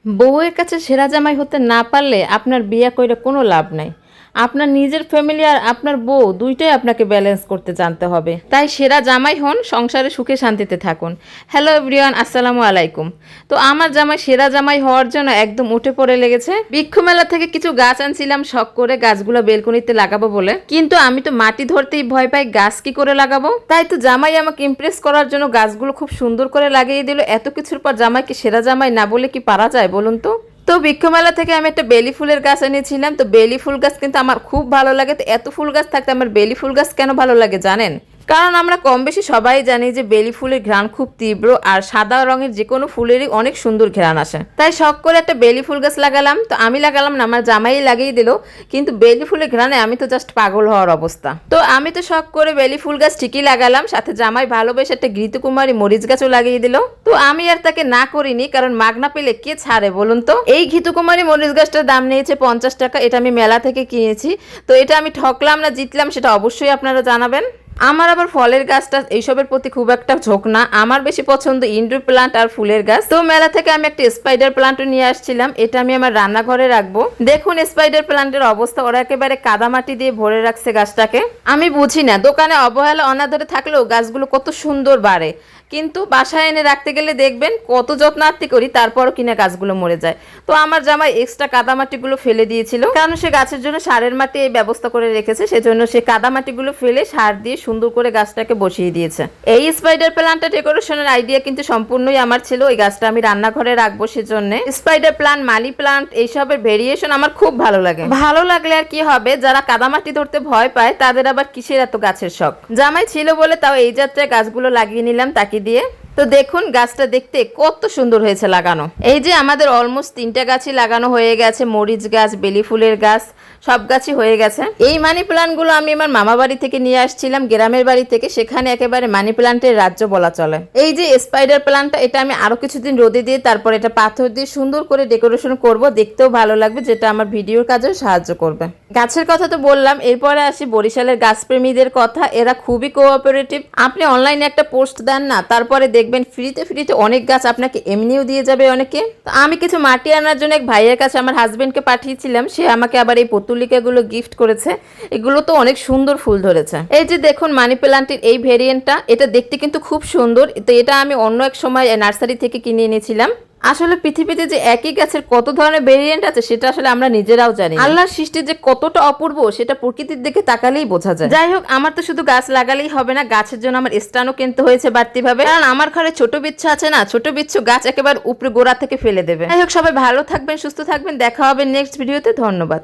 বউয়ের কাছে সেরা জামাই হতে না পারলে আপনার বিয়ে কইরা কোনো লাভ নাই। আপনার নিজের ফ্যামিলি আর আপনার বউ দুইটাই আপনাকে ব্যালেন্স করতে জানতে হবে। তাই সেরা জামাই হন, সংসারে সুখে শান্তিতে থাকুন। হ্যালো এভরিওয়ান, আসসালামু আলাইকুম। তো আমার জামাই সেরা জামাই হওয়ার জন্য একদম উঠে পড়ে লেগেছে। বৃক্ষ মেলা থেকে কিছু গাছ আনছিলাম শখ করে, গাছগুলো বেলকনিতে লাগাবো বলে, কিন্তু আমি তো মাটি ধরতেই ভয় পাই, গাছ কি করে লাগাবো। তাই তো জামাই আমাকে ইমপ্রেস করার জন্য গাছগুলো খুব সুন্দর করে লাগিয়ে দিল। এত কিছুর পর জামাইকে সেরা জামাই না বলে কি পারা যায় বলুন তো। তো বৃক্ষমেলা থেকে আমি একটা বেলি ফুলের গাছ এনেছিলাম। তো বেলি ফুল গাছ কিন্তু আমার খুব ভালো লাগে। তো এত ফুল গাছ থাকতে আমার বেলি ফুল গাছ কেন ভালো লাগে জানেন? কারণ আমরা কম বেশি সবাই জানি যে বেলি ফুলের ঘ্রাণ খুব তীব্র, আর সাদা রঙের যে কোনো ফুলেরই অনেক সুন্দর ঘ্রাণ আসে। তাই শখ করে একটা বেলি ফুল গাছ লাগালাম। তো আমি লাগালাম না, আমার জামাই লাগিয়ে দিল, কিন্তু বেলি ফুলের ঘ্রাণে আমি তো জাস্ট পাগল হওয়ার অবস্থা। তো আমি তো শখ করে বেলি ফুল গাছ ঠিকই লাগালাম, সাথে জামাই ভালোবেসে একটা ঘৃতকুমারী মরিচ গাছও লাগিয়ে দিল। তো আমি আর তাকে না করিনি, কারণ মাগনা পেলে কে ছাড়ে বলুন তো। এই ঘৃতকুমারী মরিচ গাছটার দাম নিয়েছে 50 টাকা। এটা আমি মেলা থেকে কিনেছি। তো এটা আমি ঠকলাম না জিতলাম সেটা অবশ্যই আপনারা জানাবেন। আমার আবার ফলের গাছটা এইসবের প্রতি খুব একটা ঝোঁক না, আমার বেশি পছন্দ ইনডোর প্লান্ট আর ফুলের গাছ। তো মেলা থেকে আমি একটা স্পাইডার প্লান্টও নিয়ে আসছিলাম, এটা আমি আমার রান্নাঘরে রাখবো। দেখুন স্পাইডার প্লান্টের অবস্থা, ওরা একেবারে কাদামাটি দিয়ে ভরে রাখছে গাছটাকে। আমি বুঝি না দোকানে অবহেলা অনাদরে থাকলেও গাছগুলো কত সুন্দর বাড়ে, কিন্তু বাসায় এনে রাখতে গেলে দেখবেন কত যত্নার্থী করি তারপরও কিনা গাছগুলো মরে যায়। তো আমার জামাই এক্সট্রা কাদামাটিগুলো ফেলে দিয়েছিল, কারণ সে গাছের জন্য সারের মাটি এই ব্যবস্থা করে রেখেছে, সেজন্য সে কাদামাটিগুলো ফেলে সার দিয়ে সুন্দর করে গাছটাকে বসিয়ে দিয়েছে। এই স্পাইডার প্লান্টটা ডেকোরেশনের আইডিয়া কিন্তু সম্পূর্ণই আমার ছিল। ওই গাছটা আমি রান্নাঘরে রাখবো সেজন্য। স্পাইডার প্লান্ট, মানি প্লান্ট এইসবের ভেরিয়েশন আমার খুব ভালো লাগে। ভালো লাগলে আর কি হবে, যারা কাদামাটি ধরতে ভয় পায় তাদের আবার কিসের এত গাছের শখ। জামাই ছিল বলে তাও এই যাত্রায় গাছগুলো লাগিয়ে নিলাম তাকে দিয়ে। তো দেখুন গাছটা দেখতে কত সুন্দর হয়েছে লাগানো। এই যে আমাদের অলমোস্ট 3টা গাছই লাগানো হয়ে গেছে, মরিচ গাছ, বেলি ফুলের গাছ, সব গাছই হয়ে গেছে। এই মানি প্লান্টগুলো আমি আমার মামা বাড়ি থেকে নিয়ে আসছিলাম, গ্রামের বাড়ি থেকে, সেখানে একেবারে মানি প্লান্টের রাজ্য বলা চলে। এই যে স্পাইডার প্লান্টটা, এটা আমি আরো কিছুদিন রোদে দিয়ে তারপর এটা পাথর দিয়ে সুন্দর করে ডেকোরেশন করব, দেখতেও ভালো লাগবে, যেটা আমার ভিডিওর কাজেও সাহায্য করবে। গাছের কথা তো বললাম, এরপরে আসি বরিশালের গাছপ্রেমীদের কথা। এরা খুবই কোঅপারেটিভ। আপনি অনলাইনে একটা পোস্ট দেন না, তারপরে দেখবেন ফ্রিতে ফ্রিতে অনেক গাছ আপনাকে এমনিও দিয়ে যাবে অনেকে। তো আমি কিছু মাটি আনার জন্য এক ভাইয়ের কাছে আমার হাজবেন্ডকে পাঠিয়েছিলাম, সে আমাকে আবার এই পতুলিকাগুলো গিফট করেছে। এগুলো তো অনেক সুন্দর ফুল ধরেছে। এই যে দেখুন মানি প্লান্টের এই ভেরিয়েন্টটা, এটা দেখতে কিন্তু খুব সুন্দর। তো এটা আমি অন্য এক সময় নার্সারি থেকে কিনে এনেছিলাম। আসলে পৃথিবীতে যে একই গাছের কত ধরনের ভেরিয়েন্ট আছে সেটা আসলে আমরা নিজেরাও জানি। আল্লাহর সৃষ্টি যে কতটা অপূর্ব সেটা প্রকৃতির দিকে তাকালেই বোঝা যায়। যাই হোক, আমার তো শুধু গাছ লাগালেই হবে না, গাছের জন্য আমার স্ট্যান্ডও কিনতে হয়েছে বাড়তি ভাবে, কারণ আমার ঘরে ছোট বিচ্ছু আছে না, ছোট বিচ্ছু গাছ একেবারে উপরে গোড়া থেকে ফেলে দেবে। যাই হোক, সবাই ভালো থাকবেন, সুস্থ থাকবেন, দেখা হবে নেক্সট ভিডিওতে। ধন্যবাদ।